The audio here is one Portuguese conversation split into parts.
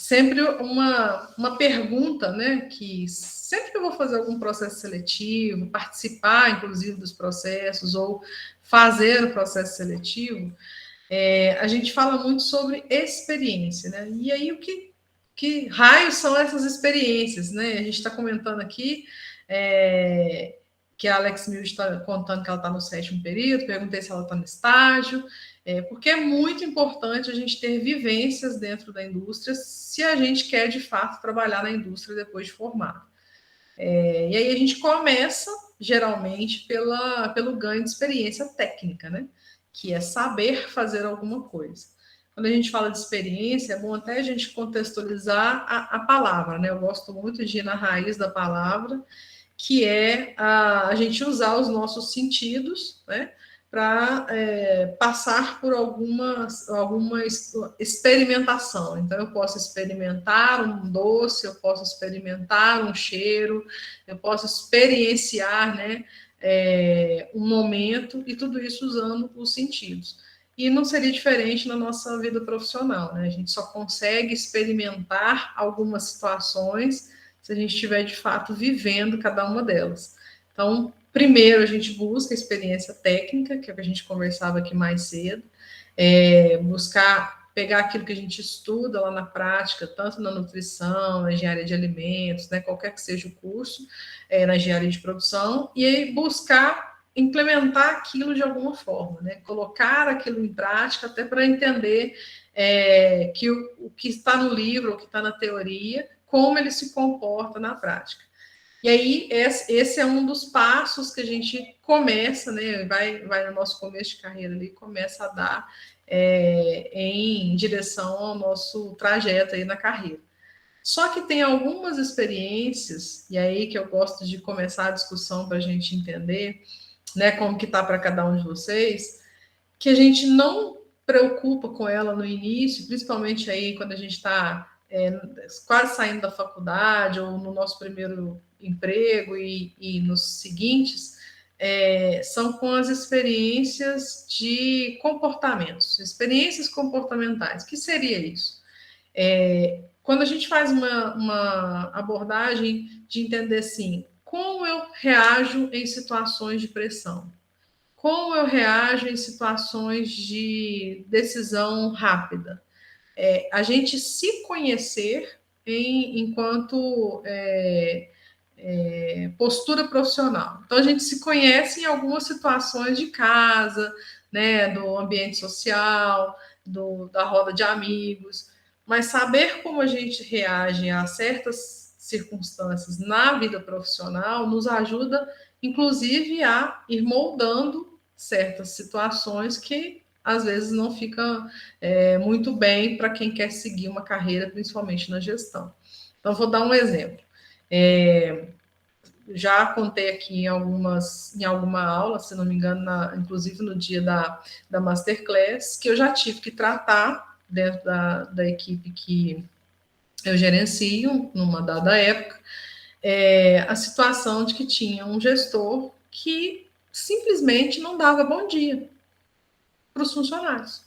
sempre uma pergunta, né, que sempre que eu vou fazer algum processo seletivo, participar, inclusive, dos processos, ou fazer o processo seletivo, a gente fala muito sobre experiência, né? E aí, que raios são essas experiências, né? A gente está comentando aqui que a Alex Mills está contando que ela está no 7º período, perguntei se ela está no estágio, porque é muito importante a gente ter vivências dentro da indústria se a gente quer, de fato, trabalhar na indústria depois de formado. E aí a gente começa, geralmente, pelo ganho de experiência técnica, né? Que é saber fazer alguma coisa. Quando a gente fala de experiência, é bom até a gente contextualizar a palavra, né? Eu gosto muito de ir na raiz da palavra, que é a gente usar os nossos sentidos, né? Para passar por alguma experimentação. Então, eu posso experimentar um doce, eu posso experimentar um cheiro, eu posso experienciar, né, um momento, e tudo isso usando os sentidos. E não seria diferente na nossa vida profissional, né? A gente só consegue experimentar algumas situações se a gente estiver, de fato, vivendo cada uma delas. Então, primeiro, a gente busca experiência técnica, que é o que a gente conversava aqui mais cedo, buscar pegar aquilo que a gente estuda lá na prática, tanto na nutrição, na engenharia de alimentos, né, qualquer que seja o curso, na engenharia de produção, e aí buscar implementar aquilo de alguma forma, né, colocar aquilo em prática, até para entender que o que está no livro, o que está na teoria, como ele se comporta na prática. E aí, esse é um dos passos que a gente começa, né? Vai no nosso começo de carreira ali, começa a dar em direção ao nosso trajeto aí na carreira. Só que tem algumas experiências, e aí que eu gosto de começar a discussão para a gente entender, né, como que tá para cada um de vocês, que a gente não preocupa com ela no início, principalmente aí quando a gente está quase saindo da faculdade ou no nosso primeiro emprego e nos seguintes, são com as experiências de comportamentos, experiências comportamentais. O que seria isso? Quando a gente faz uma abordagem de entender assim, como eu reajo em situações de pressão? Como eu reajo em situações de decisão rápida? A gente se conhecer enquanto postura profissional. Então, a gente se conhece em algumas situações de casa, né, do ambiente social, da roda de amigos, mas saber como a gente reage a certas circunstâncias na vida profissional nos ajuda, inclusive, a ir moldando certas situações que às vezes não ficam muito bem para quem quer seguir uma carreira, principalmente na gestão. Então, vou dar um exemplo. Já contei aqui em alguma aula, se não me engano, inclusive no dia da Masterclass, que eu já tive que tratar dentro da equipe que eu gerencio, numa dada época, a situação de que tinha um gestor que simplesmente não dava bom dia para os funcionários.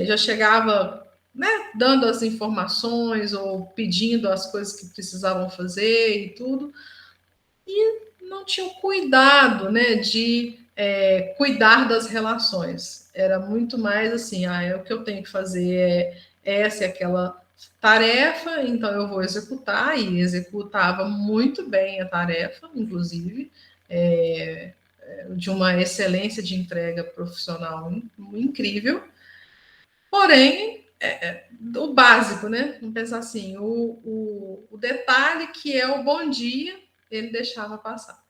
Já chegava, né, dando as informações ou pedindo as coisas que precisavam fazer e tudo, e não tinha o cuidado, né, de cuidar das relações. Era muito mais assim, o que eu tenho que fazer essa e aquela tarefa, então eu vou executar, e executava muito bem a tarefa, inclusive, de uma excelência de entrega profissional incrível. Porém, o básico, né? Vamos pensar assim, o detalhe que é o bom dia, ele deixava passar.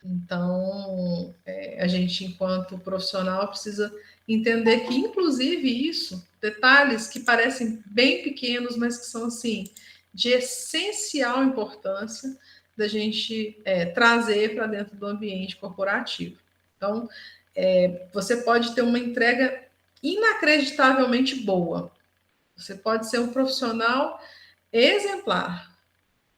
Então, a gente, enquanto profissional, precisa entender que, inclusive, isso, detalhes que parecem bem pequenos, mas que são, assim, de essencial importância da gente trazer para dentro do ambiente corporativo. Então, você pode ter uma entrega inacreditavelmente boa. Você pode ser um profissional exemplar,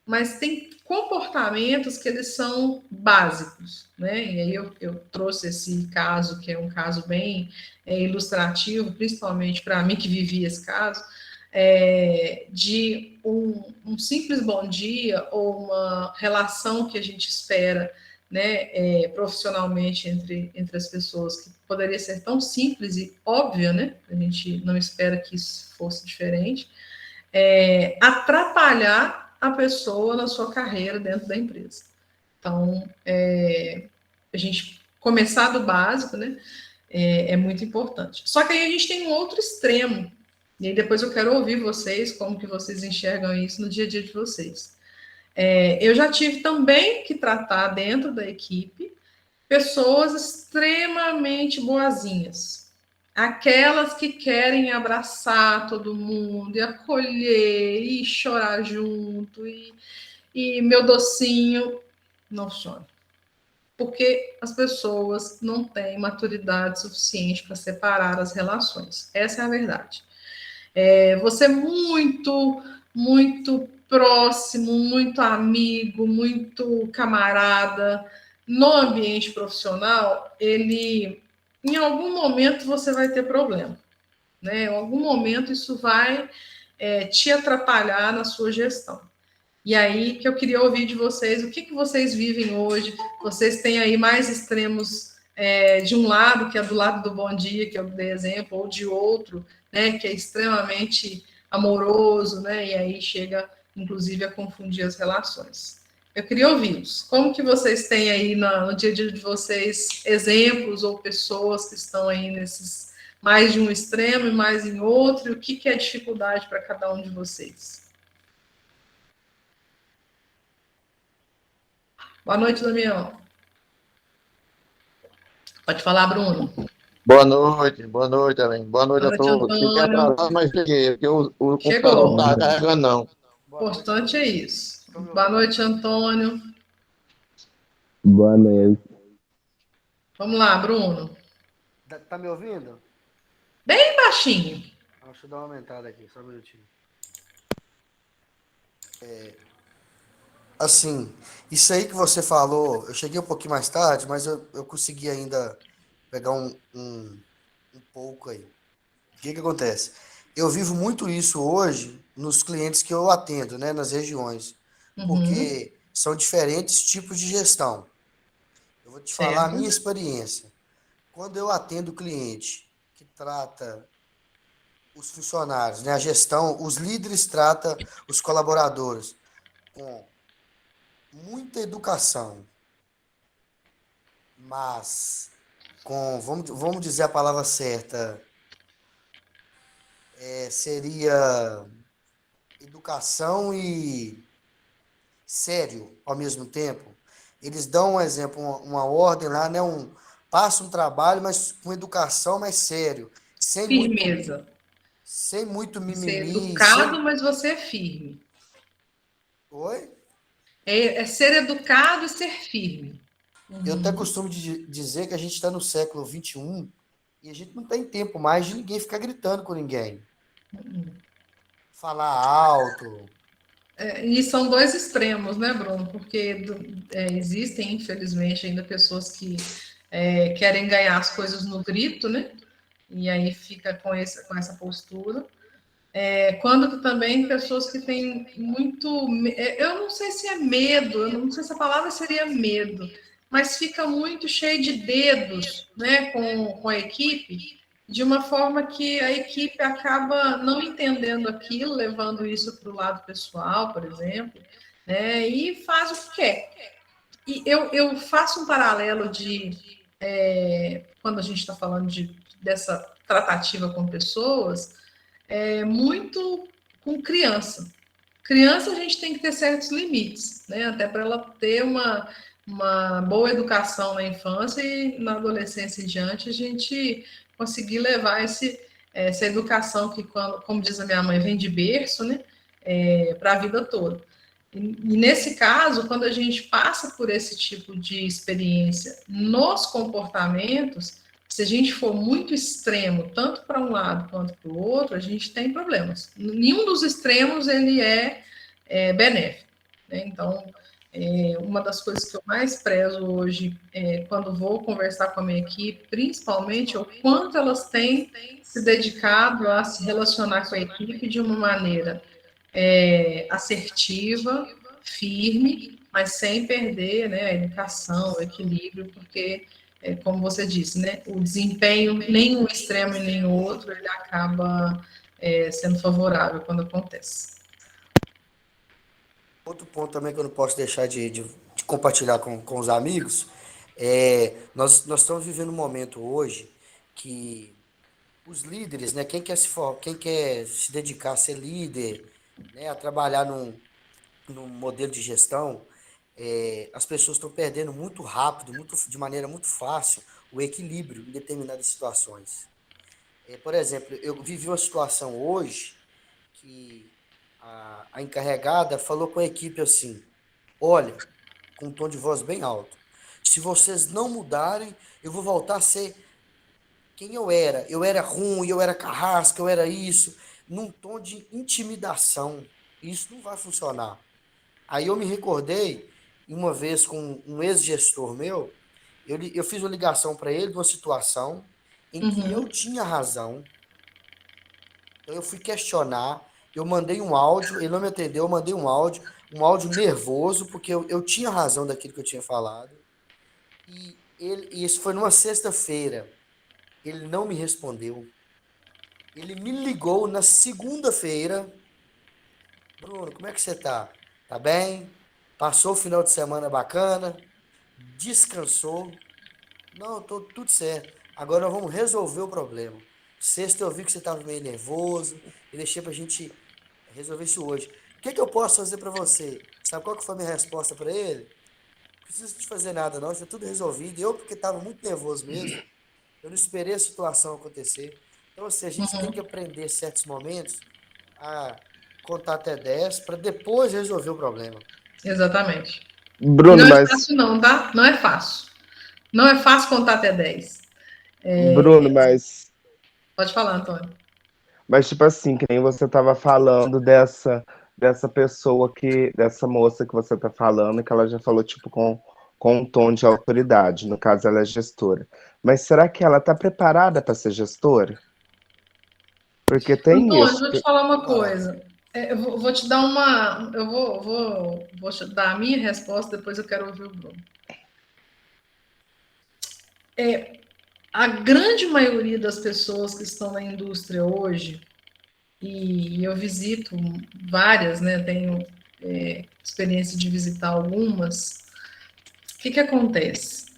mas tem comportamentos que eles são básicos, né? E aí eu trouxe esse caso, que é um caso bem ilustrativo, principalmente para mim que vivi esse caso, de um simples bom dia ou uma relação que a gente espera, né, profissionalmente entre as pessoas, que poderia ser tão simples e óbvia, né? A gente não espera que isso fosse diferente, atrapalhar a pessoa na sua carreira dentro da empresa. Então, a gente começar do básico, né, é muito importante. Só que aí a gente tem um outro extremo, e aí depois eu quero ouvir vocês, como que vocês enxergam isso no dia a dia de vocês. Eu já tive também que tratar dentro da equipe pessoas extremamente boazinhas. Aquelas que querem abraçar todo mundo e acolher e chorar junto e meu docinho não funciona. Porque as pessoas não têm maturidade suficiente para separar as relações. Essa é a verdade. Você é muito, muito próximo, muito amigo, muito camarada, no ambiente profissional, em algum momento você vai ter problema, né? Em algum momento isso vai te atrapalhar na sua gestão. E aí que eu queria ouvir de vocês, o que vocês vivem hoje? Vocês têm aí mais extremos de um lado, que é do lado do bom dia, que eu dei exemplo, ou de outro, né, que é extremamente amoroso, né, e aí chega, inclusive, a confundir as relações. Eu queria ouvi-los. Como que vocês têm aí no dia a dia de vocês exemplos ou pessoas que estão aí nesses mais de um extremo e mais em outro? E o que é dificuldade para cada um de vocês? Boa noite, Damião. Pode falar, Bruno. Boa noite, Ellen. Boa noite Boa a noite, todos. Fiquei Antônio. atrasado, mas cheguei, porque o computador não Chegou. estava carregando, não. O importante é isso. Boa noite, Antônio. Boa noite. Vamos lá, Bruno. Tá me ouvindo? Bem baixinho. Deixa eu dar uma aumentada aqui, só um minutinho. Assim, isso aí que você falou, eu cheguei um pouquinho mais tarde, mas eu consegui ainda pegar um pouco aí. O que acontece? Eu vivo muito isso hoje nos clientes que eu atendo, né, nas regiões, porque são diferentes tipos de gestão. Eu vou te falar a minha experiência. Quando eu atendo o cliente que trata os funcionários, né, a gestão, os líderes tratam os colaboradores com muita educação, mas com, vamos dizer a palavra certa, seria educação e sério ao mesmo tempo. Eles dão um exemplo, uma ordem lá, né? Passa um trabalho, mas com educação, mas sério. Firmeza. Sem muito mimimi. Você é educado, mas você é firme. Oi? É ser educado e ser firme. Eu até costumo dizer que a gente está no século XXI e a gente não tem tempo mais de ninguém ficar gritando com ninguém. Falar alto. E são dois extremos, né, Bruno? Porque existem, infelizmente, ainda pessoas que querem ganhar as coisas no grito, né? E aí fica com essa postura. Quando também pessoas que têm muito. Eu não sei se é medo, eu não sei se a palavra seria medo, mas fica muito cheio de dedos, né, com a equipe, de uma forma que a equipe acaba não entendendo aquilo, levando isso para o lado pessoal, por exemplo, né, e faz o que quer. E eu faço um paralelo quando a gente está falando dessa tratativa com pessoas, muito com criança. Criança, a gente tem que ter certos limites, né? Até para ela ter uma boa educação na infância e na adolescência em diante, a gente conseguir levar essa educação que, como diz a minha mãe, vem de berço, né? Para a vida toda. E nesse caso, quando a gente passa por esse tipo de experiência nos comportamentos, se a gente for muito extremo, tanto para um lado quanto para o outro, a gente tem problemas. Nenhum dos extremos ele é benéfico, né? Então, Uma das coisas que eu mais prezo hoje, quando vou conversar com a minha equipe, principalmente, é o quanto elas têm se dedicado a se relacionar com a equipe de uma maneira assertiva, firme, mas sem perder, né, a educação, o equilíbrio, porque, como você disse, né, o desempenho, nem um extremo e nem o outro, ele acaba sendo favorável quando acontece. Outro ponto também que eu não posso deixar de compartilhar com os amigos nós estamos vivendo um momento hoje que os líderes, né, quem quer se dedicar a ser líder, né, a trabalhar num modelo de gestão, as pessoas estão perdendo muito rápido, de maneira muito fácil, o equilíbrio em determinadas situações. Por exemplo, eu vivi uma situação hoje que a encarregada falou com a equipe assim: olha, com um tom de voz bem alto, se vocês não mudarem, eu vou voltar a ser quem eu era. Eu era ruim, eu era carrasco, eu era isso, num tom de intimidação. Isso não vai funcionar. Aí eu me recordei, uma vez com um ex-gestor meu, eu fiz uma ligação para ele de uma situação em que eu tinha razão. Então eu fui questionar, eu mandei um áudio, ele não me atendeu, eu mandei um áudio nervoso, porque eu tinha razão daquilo que eu tinha falado. E isso foi numa sexta-feira. Ele não me respondeu. Ele me ligou na segunda-feira. Bruno, como é que você tá? Tá bem? Passou o final de semana bacana? Descansou? Não, tô tudo certo. Agora nós vamos resolver o problema. Sexta eu vi que você estava meio nervoso. Eu deixei pra gente resolver isso hoje. O que eu posso fazer para você? Sabe qual que foi a minha resposta para ele? Não preciso de fazer nada, não. Está tudo resolvido. Eu, porque estava muito nervoso mesmo, eu não esperei a situação acontecer. Então, assim, a gente tem que aprender, em certos momentos, a contar até 10 para depois resolver o problema. Exatamente. E Bruno, não é mas. fácil não, tá? Não é fácil. Não é fácil contar até 10. Bruno, mas. Pode falar, Antônio. Mas, tipo assim, que nem você tava falando dessa pessoa dessa moça que você tá falando, que ela já falou, tipo, com um tom de autoridade. No caso, ela é gestora. Mas será que ela tá preparada para ser gestora? Porque tem Antônio, isso. vou te falar uma Ah, coisa. Eu vou te dar uma. Eu vou te dar a minha resposta, depois eu quero ouvir o Bruno. A grande maioria das pessoas que estão na indústria hoje, e eu visito várias, né? Tenho experiência de visitar algumas. O que acontece?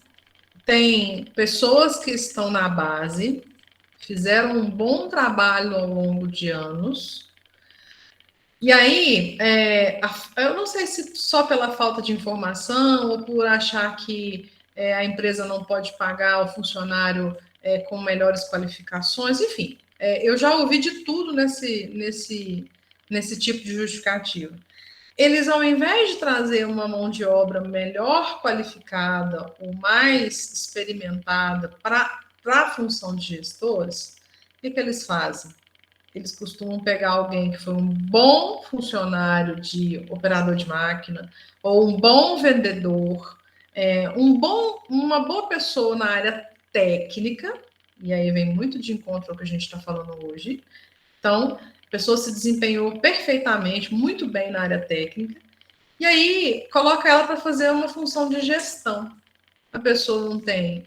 Tem pessoas que estão na base, fizeram um bom trabalho ao longo de anos. E aí, eu não sei se só pela falta de informação ou por achar que a empresa não pode pagar o funcionário com melhores qualificações, enfim, eu já ouvi de tudo nesse tipo de justificativa. Eles, ao invés de trazer uma mão de obra melhor qualificada ou mais experimentada para a função de gestores, o que eles fazem? Eles costumam pegar alguém que foi um bom funcionário de operador de máquina, ou um bom vendedor, uma boa pessoa na área técnica, e aí vem muito de encontro ao que a gente está falando hoje. Então, a pessoa se desempenhou perfeitamente, muito bem na área técnica, e aí coloca ela para fazer uma função de gestão. A pessoa não tem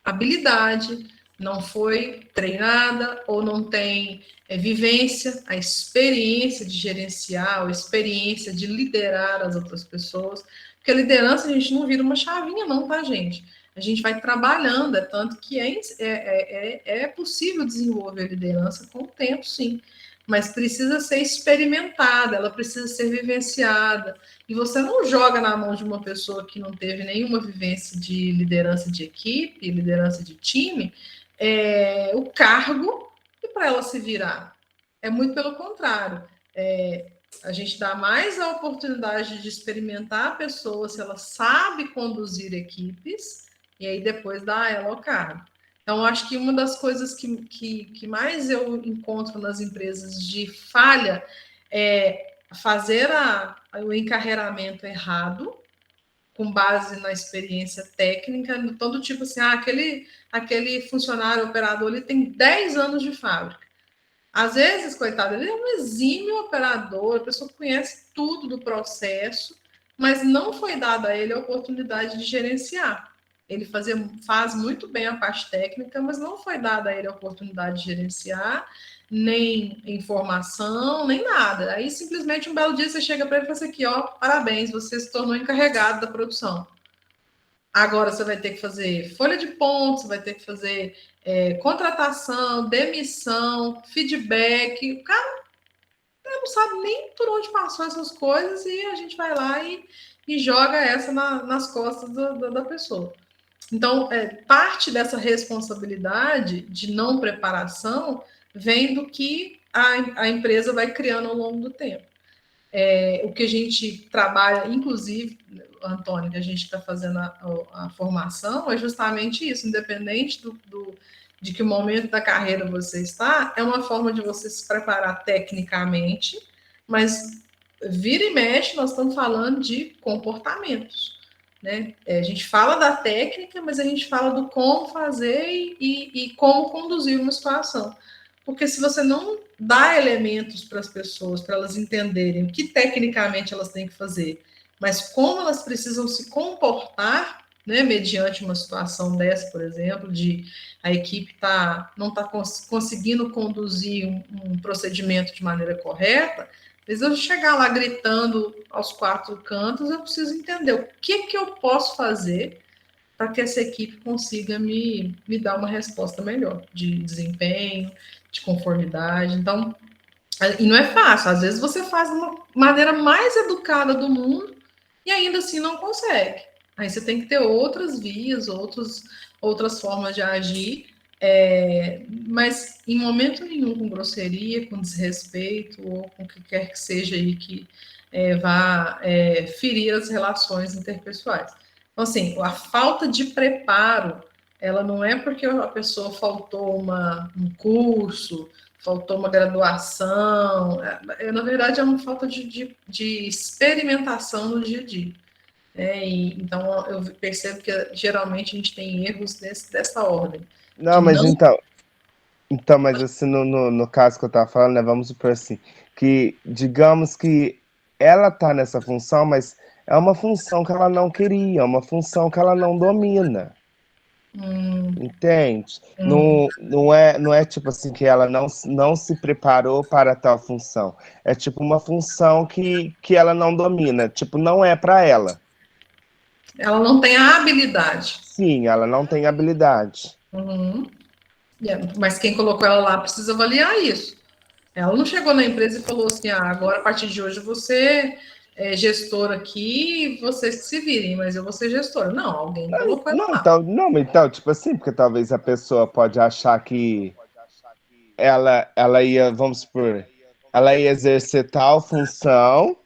habilidade, não foi treinada ou não tem vivência, a experiência de gerenciar, a experiência de liderar as outras pessoas. Porque a liderança a gente não vira uma chavinha, não, tá, gente? A gente vai trabalhando, tanto que é possível desenvolver liderança com o tempo, sim. Mas precisa ser experimentada, ela precisa ser vivenciada. E você não joga na mão de uma pessoa que não teve nenhuma vivência de liderança de equipe, liderança de time, o cargo e para ela se virar. É muito pelo contrário. A gente dá mais a oportunidade de experimentar a pessoa se ela sabe conduzir equipes, e aí depois dá a ela o cargo. Então, acho que uma das coisas que mais eu encontro nas empresas de falha é fazer o encarreiramento errado, com base na experiência técnica, então do tipo assim, aquele funcionário operador, ele tem 10 anos de fábrica. Às vezes, coitado, ele é um exímio operador, a pessoa conhece tudo do processo, mas não foi dada a ele a oportunidade de gerenciar. Ele faz muito bem a parte técnica, mas não foi dada a ele a oportunidade de gerenciar, nem informação, nem nada. Aí, simplesmente, um belo dia, você chega para ele e fala assim, aqui, ó, parabéns, você se tornou encarregado da produção. Agora você vai ter que fazer folha de pontos, vai ter que fazer contratação, demissão, feedback. O cara não sabe nem por onde passou essas coisas e a gente vai lá e joga essa nas costas da pessoa. Então, parte dessa responsabilidade de não preparação vem do que a empresa vai criando ao longo do tempo. O que a gente trabalha, inclusive, Antônio, que a gente está fazendo a formação, é justamente isso, independente de que momento da carreira você está, é uma forma de você se preparar tecnicamente, mas vira e mexe, nós estamos falando de comportamentos. Né? A gente fala da técnica, mas a gente fala do como fazer e como conduzir uma situação. Porque se você não dá elementos para as pessoas, para elas entenderem o que tecnicamente elas têm que fazer, mas como elas precisam se comportar, né, mediante uma situação dessa, por exemplo, de a equipe não está conseguindo conduzir um procedimento de maneira correta, às vezes eu chegar lá gritando aos 4 cantos, eu preciso entender o que eu posso fazer para que essa equipe consiga me dar uma resposta melhor, de desempenho, de conformidade. Então, e não é fácil. Às vezes você faz de uma maneira mais educada do mundo e ainda assim não consegue. Aí você tem que ter outras vias, outras formas de agir, mas em momento nenhum com grosseria, com desrespeito ou com o que quer que seja aí que vá ferir as relações interpessoais. Então, assim, a falta de preparo, ela não é porque a pessoa faltou um curso, faltou uma graduação, na verdade é uma falta de experimentação no dia a dia. Então, eu percebo que geralmente a gente tem erros dessa ordem. Não, mas então, mas assim, no caso que eu estava falando, né, vamos supor assim, que digamos que ela está nessa função, mas é uma função que ela não queria, é uma função que ela não domina. Entende? Não é tipo assim que ela não se preparou para tal função. É tipo uma função que ela não domina, tipo, não é para ela. Ela não tem a habilidade. Sim, ela não tem habilidade. Mas quem colocou ela lá precisa avaliar isso. Ela não chegou na empresa e falou assim, agora a partir de hoje você é gestora aqui, vocês que se virem, mas eu vou ser gestora. Não, alguém colocou ela lá. Então, tipo assim, porque talvez a pessoa pode achar que ela ia, vamos supor, ela ia exercer tal função,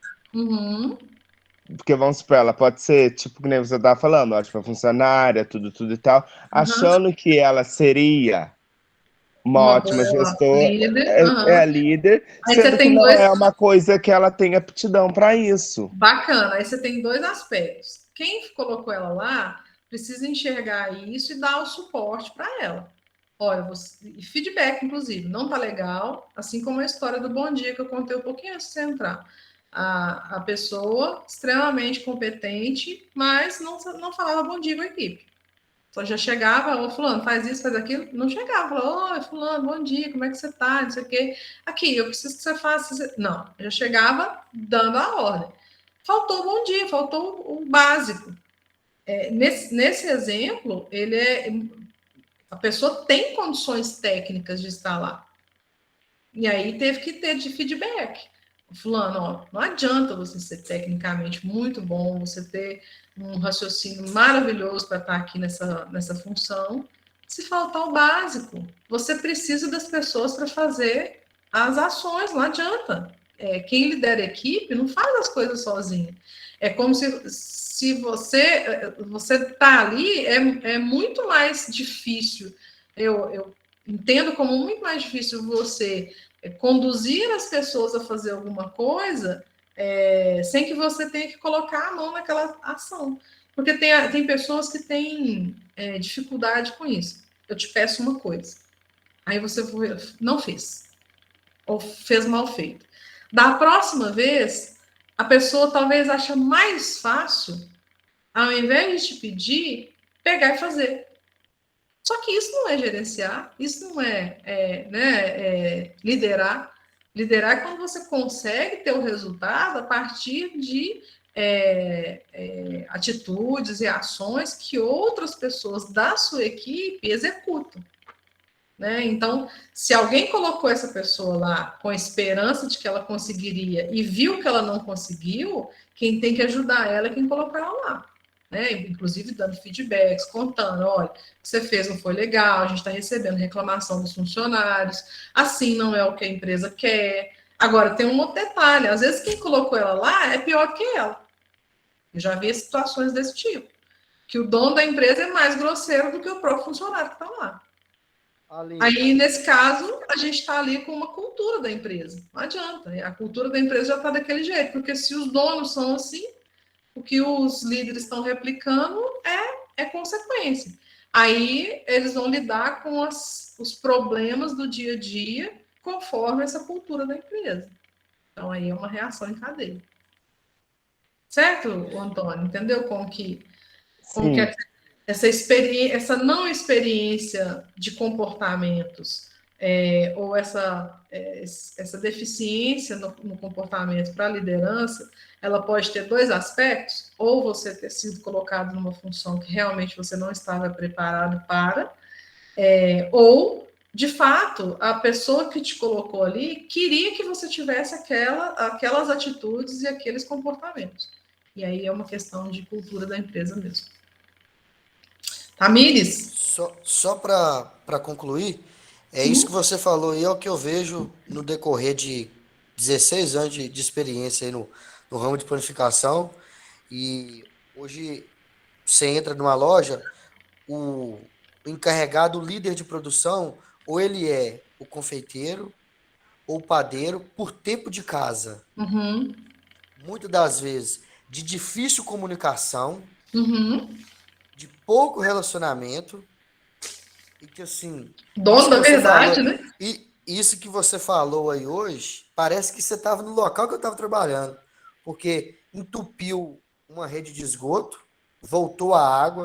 porque vamos supor, ela pode ser, tipo, que nem você tá falando, ótima funcionária, tudo e tal, achando que ela seria uma ótima gestora, líder. líder, Aí sendo você que tem não dois... é uma coisa que ela tem aptidão para isso. Bacana, aí você tem 2 aspectos. Quem colocou ela lá precisa enxergar isso e dar o suporte para ela. Olha, feedback, inclusive, não tá legal, assim como a história do Bom Dia que eu contei um pouquinho antes de você entrar. A pessoa extremamente competente, mas não falava bom dia com a equipe. Só já chegava, ô fulano, faz isso, faz aquilo. Não chegava, falou, oi, fulano, bom dia, como é que você tá? Não sei o quê. Aqui, eu preciso que você faça. Não, já chegava dando a ordem. Faltou o bom dia, faltou o básico. Nesse exemplo, a pessoa tem condições técnicas de estar lá. E aí teve que ter de feedback. Fulano, ó, não adianta você ser tecnicamente muito bom, você ter um raciocínio maravilhoso para estar aqui nessa função, se faltar o básico. Você precisa das pessoas para fazer as ações, não adianta. Quem lidera a equipe não faz as coisas sozinho. É como se você está ali, é muito mais difícil. Eu entendo como muito mais difícil você conduzir as pessoas a fazer alguma coisa sem que você tenha que colocar a mão naquela ação. Porque tem pessoas que têm dificuldade com isso. Eu te peço uma coisa, aí você não fez, ou fez mal feito. Da próxima vez, a pessoa talvez ache mais fácil, ao invés de te pedir, pegar e fazer. Só que isso não é gerenciar, isso não é liderar. Liderar é quando você consegue ter o resultado a partir de atitudes e ações que outras pessoas da sua equipe executam. Né? Então, se alguém colocou essa pessoa lá com a esperança de que ela conseguiria e viu que ela não conseguiu, quem tem que ajudar ela é quem colocou ela lá. Né? Inclusive dando feedbacks, contando, olha, o que você fez não foi legal, a gente está recebendo reclamação dos funcionários, assim não é o que a empresa quer. Agora, tem um outro detalhe, às vezes quem colocou ela lá é pior que ela. Eu já vi situações desse tipo, que o dono da empresa é mais grosseiro do que o próprio funcionário que está lá. Aí, nesse caso, a gente está ali com uma cultura da empresa. Não adianta, a cultura da empresa já está daquele jeito, porque se os donos são assim, o que os líderes estão replicando é consequência. Aí eles vão lidar com os problemas do dia a dia conforme essa cultura da empresa. Então, aí é uma reação em cadeia. Certo, Antônio? Entendeu como que essa não experiência de comportamentos ou essa deficiência no comportamento para a liderança, ela pode ter dois aspectos: ou você ter sido colocado numa função que realmente você não estava preparado para, ou, de fato, a pessoa que te colocou ali queria que você tivesse aquelas atitudes e aqueles comportamentos. E aí é uma questão de cultura da empresa mesmo. Tamires? Só para concluir, isso que você falou aí é o que eu vejo no decorrer de 16 anos de experiência aí no ramo de planificação. E hoje você entra numa loja, o encarregado, o líder de produção, ou ele é o confeiteiro ou o padeiro por tempo de casa. Uhum. Muitas das vezes de difícil comunicação, de pouco relacionamento, e que assim... Dono da verdade, né? E isso que você falou aí hoje, parece que você estava no local que eu estava trabalhando, porque entupiu uma rede de esgoto, voltou a água,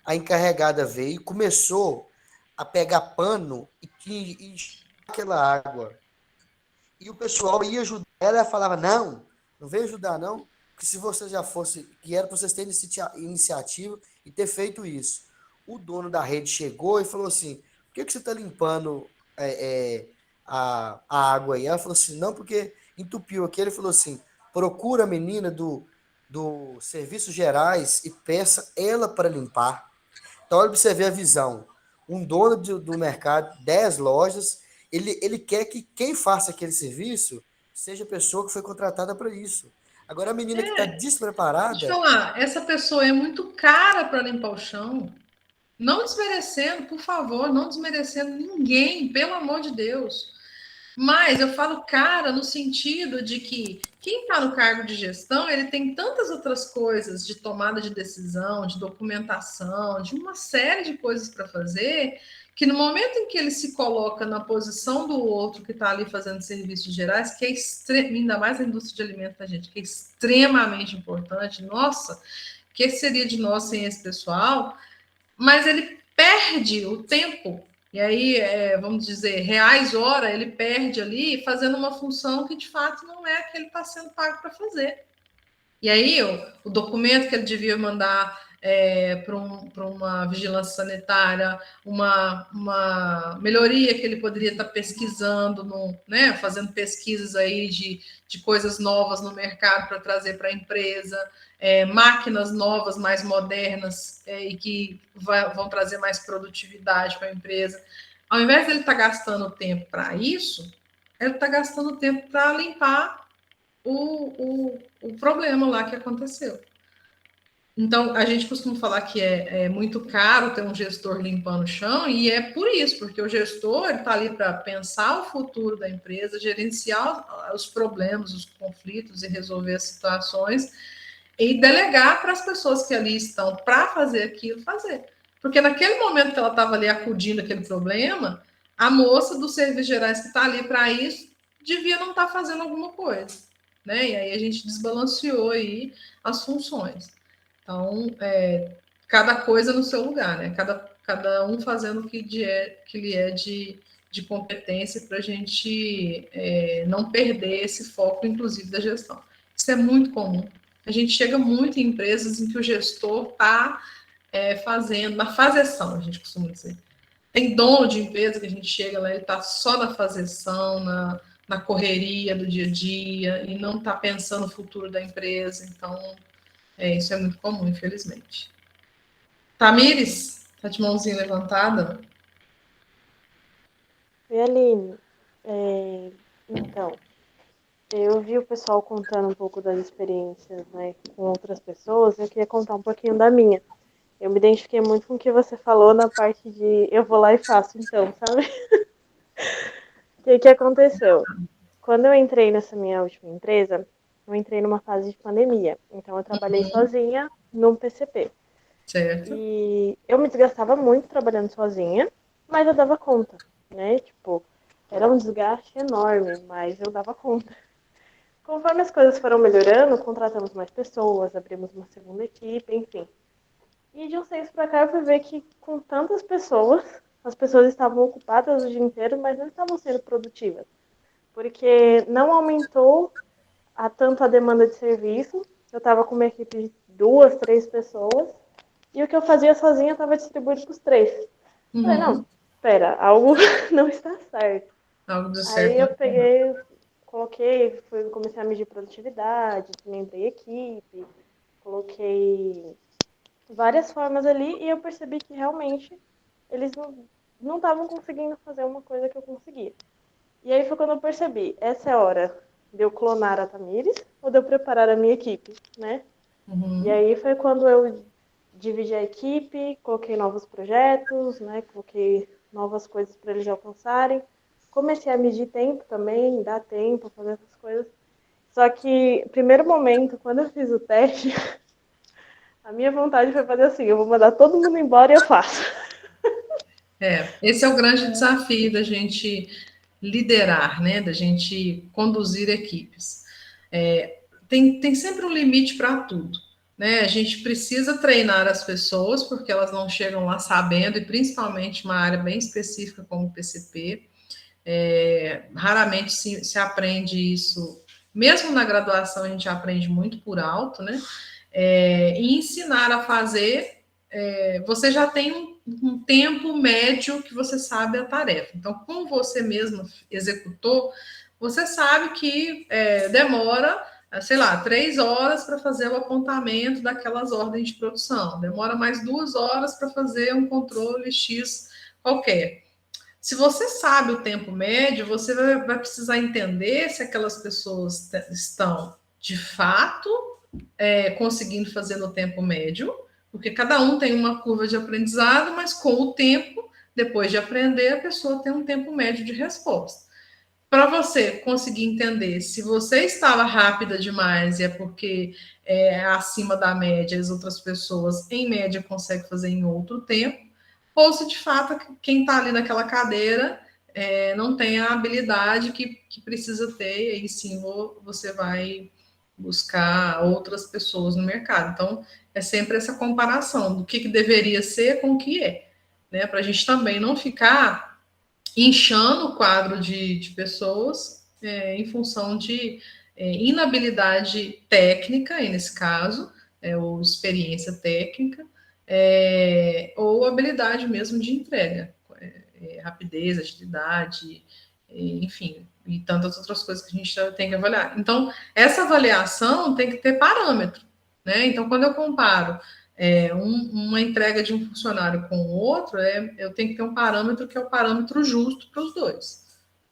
a encarregada veio, começou a pegar pano e aquela água. E o pessoal ia ajudar ela, ela falava, não vem ajudar não, porque se você já fosse, que era para vocês terem iniciativa e ter feito isso. O dono da rede chegou e falou assim, por que você está limpando a água aí? Ela falou assim, não, porque entupiu aqui. Ele falou assim, procura a menina do Serviços Gerais e peça ela para limpar. Então, olha para você ver a visão. Um dono do mercado, 10 lojas, ele quer que quem faça aquele serviço seja a pessoa que foi contratada para isso. Agora, a menina que está despreparada... Deixa eu falar, essa pessoa é muito cara para limpar o chão. Não desmerecendo, por favor, não desmerecendo ninguém, pelo amor de Deus. Mas eu falo cara no sentido de que quem está no cargo de gestão, ele tem tantas outras coisas de tomada de decisão, de documentação, de uma série de coisas para fazer, que no momento em que ele se coloca na posição do outro que está ali fazendo serviços gerais, que é ainda mais a indústria de alimentos, tá, gente, que é extremamente importante, nossa, o que seria de nós sem esse pessoal? Mas ele perde o tempo, e aí, vamos dizer, reais hora, ele perde ali fazendo uma função que de fato não é a que ele está sendo pago para fazer. E aí, o documento que ele devia mandar para uma vigilância sanitária, uma melhoria que ele poderia estar pesquisando, né, fazendo pesquisas aí de coisas novas no mercado para trazer para a empresa, máquinas novas, mais modernas, e que vão trazer mais produtividade para a empresa. Ao invés de ele estar gastando tempo para isso, ele está gastando tempo para limpar o problema lá que aconteceu. Então, a gente costuma falar que é muito caro ter um gestor limpando o chão, e é por isso, porque o gestor está ali para pensar o futuro da empresa, gerenciar os problemas, os conflitos e resolver as situações, e delegar para as pessoas que ali estão para fazer aquilo, fazer. Porque naquele momento que ela estava ali acudindo aquele problema, a moça dos serviços gerais que está ali para isso devia não estar fazendo alguma coisa, né? E aí a gente desbalanceou aí as funções. Então, cada coisa no seu lugar, né? Cada um fazendo o que lhe é de competência para a gente não perder esse foco, inclusive, da gestão. Isso é muito comum. A gente chega muito em empresas em que o gestor está fazendo, na fazeção, a gente costuma dizer. Tem dono de empresa que a gente chega lá, ele está só na fazeção, na correria do dia a dia, e não está pensando no futuro da empresa. Então, isso é muito comum, infelizmente. Tamires, tá de mãozinha levantada? Oi, Aline. Então, eu vi o pessoal contando um pouco das experiências, né, com outras pessoas. Eu queria contar um pouquinho da minha. Eu me identifiquei muito com o que você falou na parte de eu vou lá e faço, então, sabe? O que aconteceu? Quando eu entrei nessa minha última empresa, eu entrei numa fase de pandemia. Então, eu trabalhei sozinha num PCP. Certo. E eu me desgastava muito trabalhando sozinha, mas eu dava conta, né? Tipo, era um desgaste enorme, mas eu dava conta. Conforme as coisas foram melhorando, contratamos mais pessoas, abrimos uma segunda equipe, enfim. E de uns tempos pra cá eu fui ver que com tantas pessoas, as pessoas estavam ocupadas o dia inteiro, mas não estavam sendo produtivas. Porque não aumentou tanto a demanda de serviço. Eu estava com uma equipe de 2, 3 pessoas. E o que eu fazia sozinha estava distribuído para os 3. Falei, não, espera, algo não está certo. Algo do certo. Aí eu peguei, comecei a medir produtividade, lembrei equipe, coloquei várias formas ali e eu percebi que realmente eles não estavam conseguindo fazer uma coisa que eu conseguia. E aí foi quando eu percebi, essa é a hora de eu clonar a Tamires ou de eu preparar a minha equipe, né? E aí foi quando eu dividi a equipe, coloquei novos projetos, né? Coloquei novas coisas para eles alcançarem. Comecei a medir tempo também, dar tempo, fazer essas coisas. Só que, primeiro momento, quando eu fiz o teste, a minha vontade foi fazer assim, eu vou mandar todo mundo embora e eu faço. Esse é o grande desafio da gente liderar, né? Da gente conduzir equipes. Tem sempre um limite para tudo, né? A gente precisa treinar as pessoas, porque elas não chegam lá sabendo, e principalmente uma área bem específica como o PCP. Raramente se aprende isso, mesmo na graduação a gente aprende muito por alto, né? E ensinar a fazer, você já tem um tempo médio que você sabe a tarefa. Então, como você mesmo executou, você sabe que demora, sei lá, 3 horas para fazer o apontamento daquelas ordens de produção, demora mais 2 horas para fazer um controle X qualquer. Se você sabe o tempo médio, você vai precisar entender se aquelas pessoas estão, de fato, conseguindo fazer no tempo médio, porque cada um tem uma curva de aprendizado, mas com o tempo, depois de aprender, a pessoa tem um tempo médio de resposta. Para você conseguir entender se você estava rápida demais e é porque é acima da média, as outras pessoas, em média, conseguem fazer em outro tempo, ou se de fato quem está ali naquela cadeira não tem a habilidade que precisa ter, e aí sim você vai buscar outras pessoas no mercado. Então, é sempre essa comparação do que deveria ser com o que é, né? Para a gente também não ficar inchando o quadro de pessoas em função de inabilidade técnica, e nesse caso, ou experiência técnica, ou habilidade mesmo de entrega, rapidez, agilidade, enfim, e tantas outras coisas que a gente tem que avaliar. Então, essa avaliação tem que ter parâmetro, né? Então, quando eu comparo uma entrega de um funcionário com o outro, eu tenho que ter um parâmetro que é o parâmetro justo para os dois,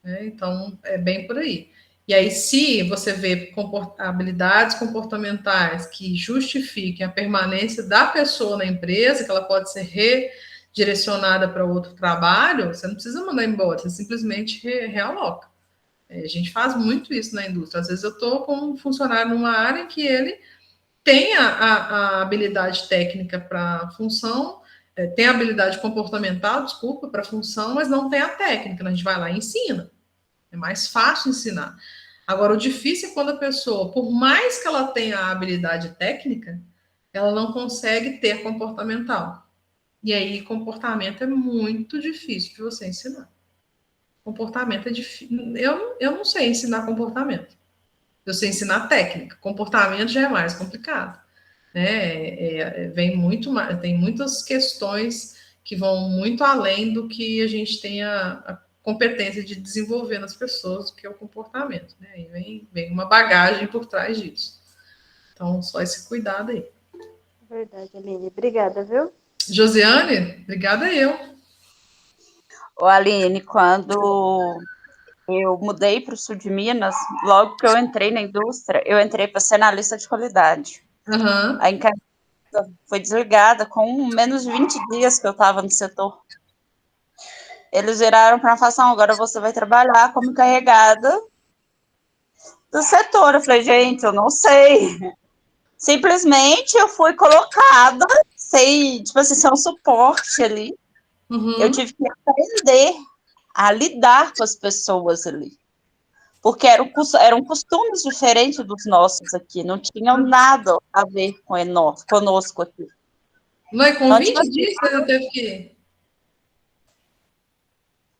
né? Então, é bem por aí. E aí, se você vê habilidades comportamentais que justifiquem a permanência da pessoa na empresa, que ela pode ser redirecionada para outro trabalho, você não precisa mandar embora, você simplesmente realoca. A gente faz muito isso na indústria. Às vezes eu estou com um funcionário numa área que ele tem a habilidade técnica para a função, tem a habilidade comportamental, desculpa, para a função, mas não tem a técnica. A gente vai lá e ensina. É mais fácil ensinar. Agora, o difícil é quando a pessoa, por mais que ela tenha a habilidade técnica, ela não consegue ter comportamental. E aí, comportamento é muito difícil de você ensinar. Comportamento é difícil. Eu não sei ensinar comportamento. Eu sei ensinar técnica. Comportamento já é mais complicado. Né? Vem muito mais, tem muitas questões que vão muito além do que a gente tem a competência de desenvolver nas pessoas, que é o comportamento. Né? E vem uma bagagem por trás disso. Então, só esse cuidado aí. Verdade, Aline. Obrigada, viu? Josiane, obrigada eu. Ô, Aline, quando eu mudei para o sul de Minas, logo que eu entrei na indústria, eu entrei para ser analista de qualidade. Uhum. A encarregada foi desligada com menos de 20 dias que eu estava no setor. Eles viraram para a falar, agora você vai trabalhar como encarregada do setor. Eu falei, gente, eu não sei. Simplesmente eu fui colocada, sei, tipo assim, ser um suporte ali. Uhum. Eu tive que aprender a lidar com as pessoas ali. Porque eram costumes diferentes dos nossos aqui, não tinham nada a ver conosco aqui. Não é com Então, 20 tipo, dias você já teve que...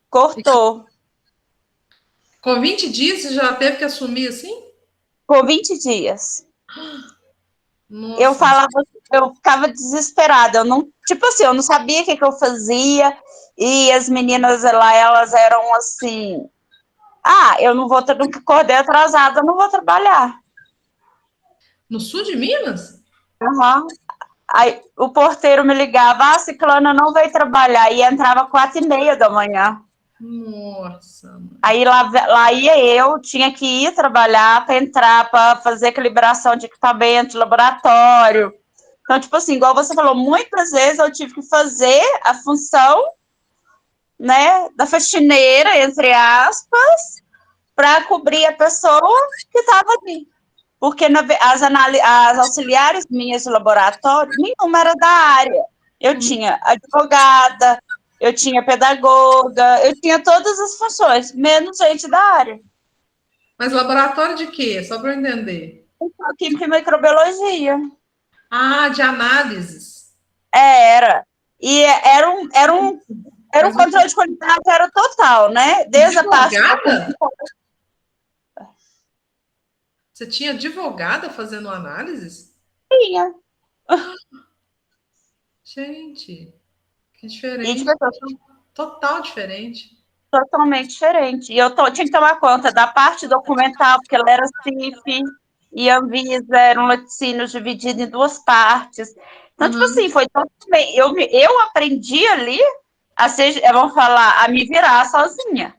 Cortou. Com 20 dias você já teve que assumir assim? Com 20 dias. Nossa. Eu ficava desesperada, eu não, tipo assim, eu não sabia o que eu fazia, e as meninas lá, elas eram assim, eu não acordei atrasada, eu não vou trabalhar. No sul de Minas? Uhum. Aí o porteiro me ligava, Ciclana não veio trabalhar, e entrava 4h30 da manhã. Nossa. Aí lá ia eu, tinha que ir trabalhar para entrar, para fazer equilibração de equipamento, de laboratório. Então, tipo assim, igual você falou, muitas vezes eu tive que fazer a função, né, da faxineira, entre aspas, para cobrir a pessoa que estava ali. Porque as auxiliares minhas de laboratório, nenhuma era da área. Eu tinha advogada, eu tinha pedagoga, eu tinha todas as funções, menos gente da área. Mas laboratório de quê? Só para eu entender. Química e microbiologia. Ah, de análises. Era. E era um controle de qualidade, era total, né? Desde a parte... Você tinha advogada fazendo análises? Tinha. Gente, que diferente. Total diferente. Totalmente diferente. E eu tinha que tomar conta da parte documental, porque ela era CIF e Anvisa, eram laticínios divididos em 2 partes. Então, tipo assim, foi totalmente... Eu aprendi ali a me virar sozinha.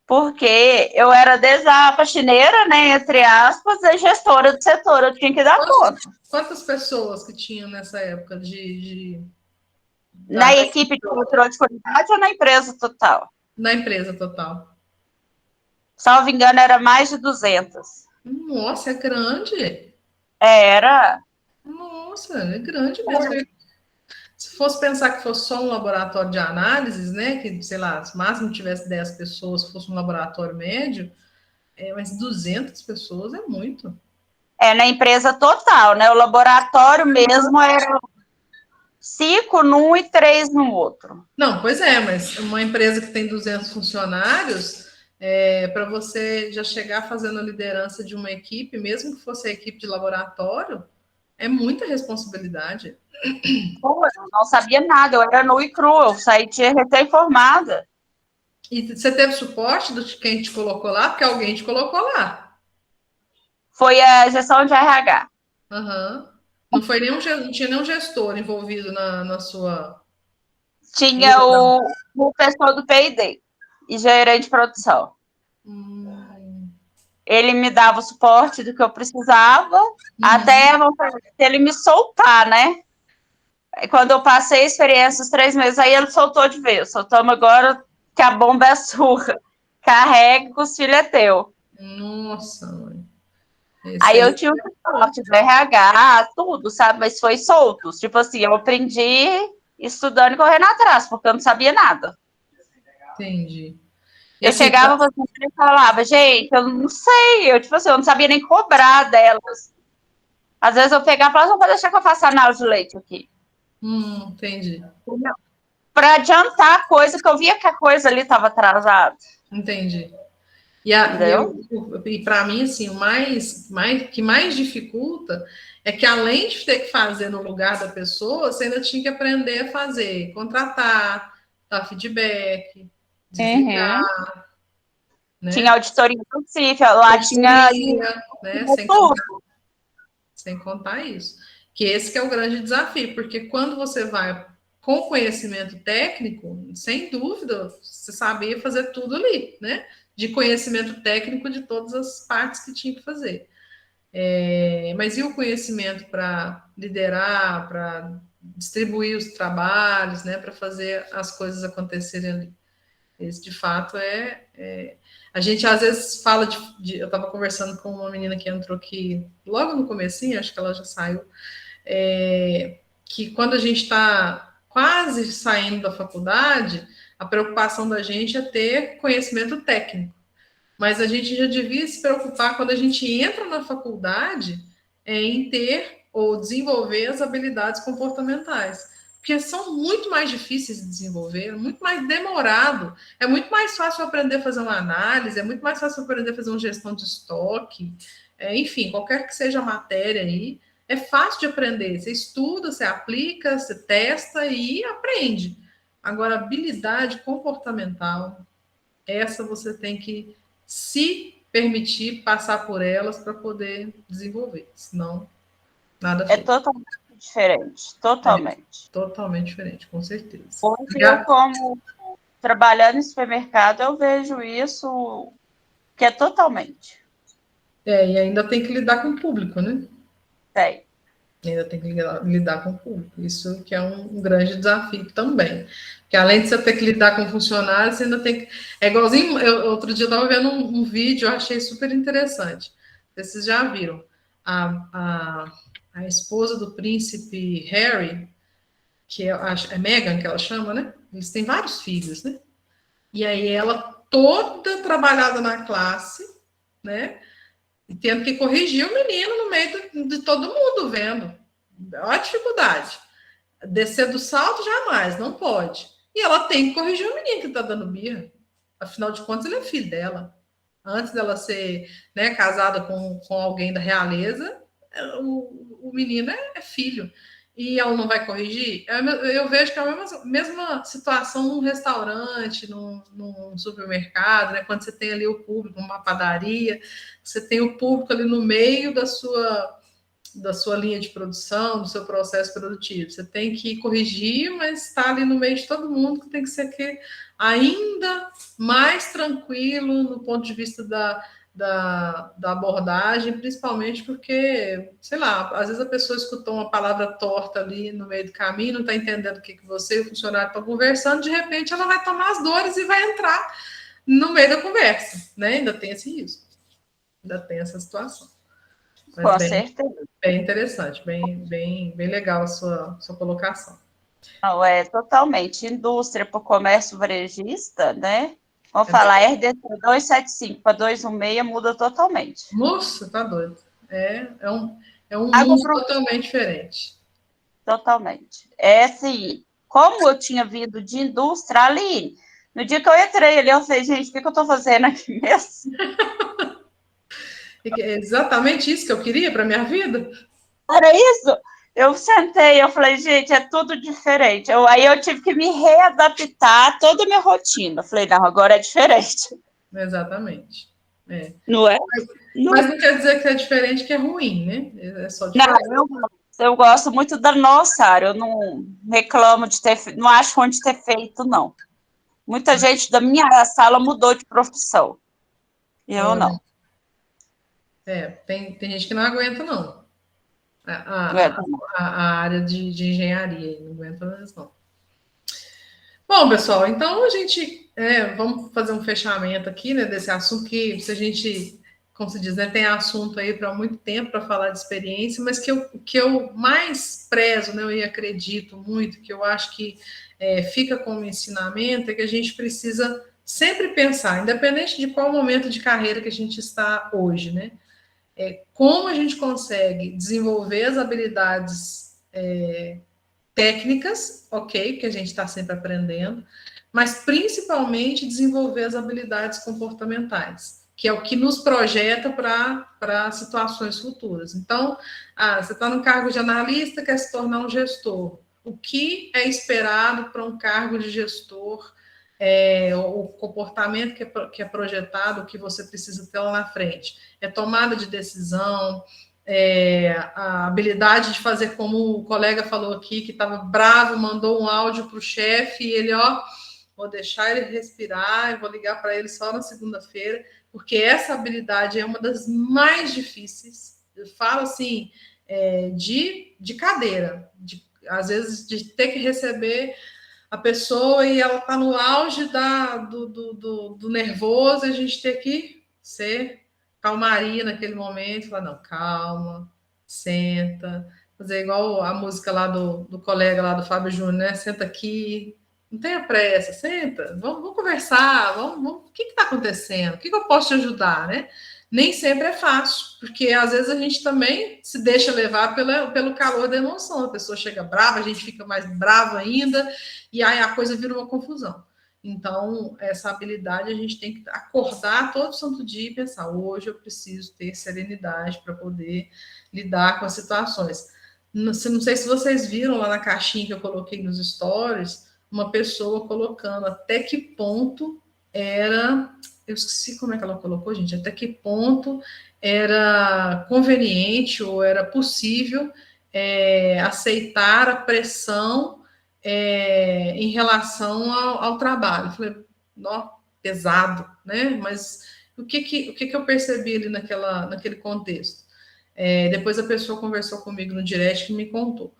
Porque eu era desde a faxineira, né, entre aspas, a gestora do setor, eu tinha que dar conta. Quantas pessoas que tinham nessa época na equipe de controle de qualidade ou na empresa total? Na empresa total. Salvo engano, era mais de 200. Nossa, é grande. Era. Nossa, é grande mesmo. Se fosse pensar que fosse só um laboratório de análises, né, que, sei lá, se máximo tivesse 10 pessoas, fosse um laboratório médio, mas 200 pessoas é muito. Na empresa total, né? O laboratório mesmo era 5 num e 3 no outro. Não, pois é, mas uma empresa que tem 200 funcionários, para você já chegar fazendo a liderança de uma equipe, mesmo que fosse a equipe de laboratório, é muita responsabilidade. Pô, eu não sabia nada, eu era nua e crua, eu saí de recém-formada. E você teve suporte de quem te colocou lá? Porque alguém te colocou lá. Foi a gestão de RH. Não tinha nenhum gestor envolvido na sua... Tinha o pessoal do P&D e gerente de produção. Ele me dava o suporte do que eu precisava, até ele me soltar, né? Quando eu passei a experiência, os 3 meses, aí ele soltou de vez. Soltamos agora que a bomba é sua. Carregue que os filhos é teu. Nossa, mãe. Esse Aí aí, eu tive sorte do RH, tudo, sabe? Mas foi solto. Tipo assim, eu aprendi estudando e correndo atrás, porque eu não sabia nada. entendi. E Eu assim, chegava para as e falava, gente, eu não sei. Eu, tipo assim, eu não sabia nem cobrar delas. Às vezes eu pegava e falava, não pode deixar que eu faça análise de leite aqui. entendi, Para adiantar a coisa, que eu via que a coisa ali estava atrasada. entendi. Entendeu? E para mim, assim, que mais dificulta é que além de ter que fazer no lugar da pessoa, você ainda tinha que aprender a fazer, contratar, dar feedback, Uhum. desligar, Tinha né? auditoria do CIF, lá tinha Né? tudo. Sem contar isso. Que esse que é o grande desafio, porque quando você vai com conhecimento técnico, sem dúvida, você sabia fazer tudo ali, né? De conhecimento técnico de todas as partes que tinha que fazer. Mas e o conhecimento para liderar, para distribuir os trabalhos, né? Para fazer as coisas acontecerem ali? Esse, de fato, a gente às vezes fala eu estava conversando com uma menina que entrou aqui logo no comecinho, acho que ela já saiu, que quando a gente está quase saindo da faculdade, a preocupação da gente é ter conhecimento técnico. Mas a gente já devia se preocupar quando a gente entra na faculdade em ter ou desenvolver as habilidades comportamentais, porque são muito mais difíceis de desenvolver, muito mais demorado. É muito mais fácil aprender a fazer uma análise, é muito mais fácil aprender a fazer uma gestão de estoque, enfim, qualquer que seja a matéria aí, é fácil de aprender. Você estuda, você aplica, você testa e aprende. Agora, habilidade comportamental, essa você tem que se permitir passar por elas para poder desenvolver, senão nada É feito. totalmente diferente, totalmente. Totalmente diferente, com certeza. Hoje eu, como trabalhando em supermercado, eu vejo isso que é totalmente. E ainda tem que lidar com o público, né? Tem. Ainda tem que lidar com o público. Isso que é um grande desafio também. Porque além de você ter que lidar com funcionários, você ainda tem que. É igualzinho. Outro dia eu estava vendo um vídeo, eu achei super interessante. Vocês já viram. A esposa do príncipe Harry, que é Meghan, que ela chama, né? Eles têm vários filhos, né? E aí ela toda trabalhada na classe, né? E tendo que corrigir o menino no meio de todo mundo vendo. Olha a dificuldade. Descer do salto, jamais, não pode. E ela tem que corrigir o menino que está dando birra. Afinal de contas, ele é filho dela. Antes dela ser, né, casada com alguém da realeza, o menino é filho. E ela não vai corrigir? Eu vejo que é a mesma situação num restaurante, num supermercado, né? Quando você tem ali o público, uma padaria, você tem o público ali no meio da sua linha de produção, do seu processo produtivo. Você tem que corrigir, mas está ali no meio de todo mundo, que tem que ser ainda mais tranquilo no ponto de vista da abordagem, principalmente porque, sei lá, às vezes a pessoa escutou uma palavra torta ali no meio do caminho, não está entendendo o que você e o funcionário estão conversando, de repente ela vai tomar as dores e vai entrar no meio da conversa, né? Ainda tem esse risco, ainda tem essa situação. Mas Com certeza. bem interessante, bem legal a sua colocação. Não, é totalmente. Indústria para o comércio varejista, né? Vamos falar, RDC 275 para 216 muda totalmente. Nossa, tá doido. É um mundo totalmente diferente. Totalmente. É assim, como eu tinha vindo de indústria ali, no dia que eu entrei ali, eu falei, gente, o que eu estou fazendo aqui mesmo? É exatamente isso que eu queria para minha vida. Era isso. Eu sentei, eu falei, gente, é tudo diferente. Aí eu tive que me readaptar a toda a minha rotina. Eu falei, não, agora é diferente. Exatamente. Não é? Mas não quer dizer que é diferente, que é ruim, né? É só diferente. Não, eu gosto muito da nossa área. Eu não reclamo de não acho ruim de ter feito, não. Muita gente da minha sala mudou de profissão. Eu não. Tem gente que não aguenta, não. A área de engenharia, não aguenta mais, não. Bom, pessoal, então a gente vamos fazer um fechamento aqui, né, desse assunto que se a gente como se diz, né, tem assunto aí para muito tempo para falar de experiência, mas que eu mais prezo, né, e acredito muito, que eu acho que fica como ensinamento, é que a gente precisa sempre pensar, independente de qual momento de carreira que a gente está hoje, né, como a gente consegue desenvolver as habilidades técnicas, ok, que a gente está sempre aprendendo, mas principalmente desenvolver as habilidades comportamentais, que é o que nos projeta para situações futuras. Então, você está no cargo de analista, quer se tornar um gestor. O que é esperado para um cargo de gestor? O comportamento que é projetado, o que você precisa ter lá na frente. É tomada de decisão, a habilidade de fazer como o colega falou aqui, que estava bravo, mandou um áudio para o chefe, e ele, vou deixar ele respirar, eu vou ligar para ele só na segunda-feira, porque essa habilidade é uma das mais difíceis. Eu falo assim, de cadeira, às vezes de ter que receber a pessoa e ela está no auge do nervoso, e a gente tem que ser calmaria naquele momento, falar, não, calma, senta, fazer igual a música lá do colega lá do Fábio Júnior, né? Senta aqui, não tenha pressa, senta, vamos conversar, vamos, o que está acontecendo? O que eu posso te ajudar, né? Nem sempre é fácil, porque às vezes a gente também se deixa levar pelo calor da emoção. A pessoa chega brava, a gente fica mais bravo ainda, e aí a coisa vira uma confusão. Então, essa habilidade a gente tem que acordar todo santo dia e pensar, hoje eu preciso ter serenidade para poder lidar com as situações. Não sei se vocês viram lá na caixinha que eu coloquei nos stories, uma pessoa colocando até que ponto era... Eu esqueci como é que ela colocou, gente, até que ponto era conveniente ou era possível aceitar a pressão em relação ao trabalho. Eu falei, pesado, né? Mas o que eu percebi ali naquele contexto? Depois a pessoa conversou comigo no direct e me contou.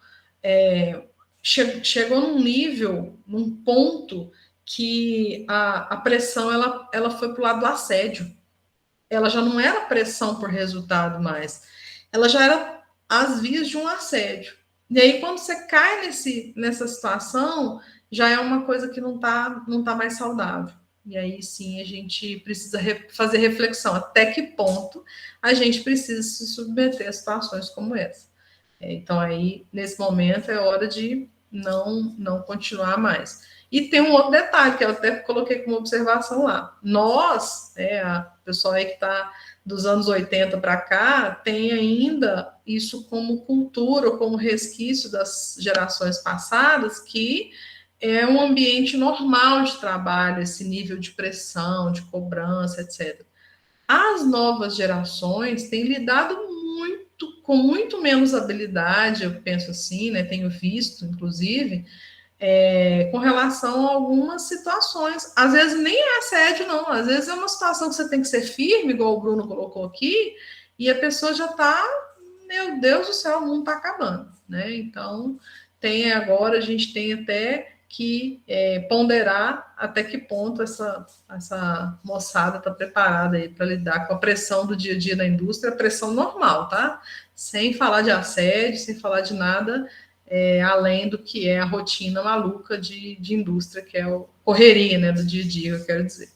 Chegou num nível, num ponto que a pressão ela foi para o lado do assédio. Ela já não era pressão por resultado mais. Ela já era as vias de um assédio. E aí, quando você cai nessa situação, já é uma coisa que não tá mais saudável. E aí, sim, a gente precisa fazer reflexão. Até que ponto a gente precisa se submeter a situações como essa? Então, aí, nesse momento, é hora de não continuar mais. E tem um outro detalhe, que eu até coloquei como observação lá. Nós, a pessoa aí que está dos anos 80 para cá, tem ainda isso como cultura, como resquício das gerações passadas, que é um ambiente normal de trabalho, esse nível de pressão, de cobrança, etc. As novas gerações têm lidado com muito menos habilidade, eu penso assim, né? Tenho visto, inclusive, com relação a algumas situações. Às vezes nem é assédio, não. Às vezes é uma situação que você tem que ser firme, igual o Bruno colocou aqui, e a pessoa já está, meu Deus do céu, o mundo está acabando, né? Então, agora a gente tem até que ponderar até que ponto essa moçada está preparada aí para lidar com a pressão do dia a dia da indústria, a pressão normal, tá? Sem falar de assédio, sem falar de nada além do que é a rotina maluca de indústria, que é a correria, né, do dia a dia, eu quero dizer.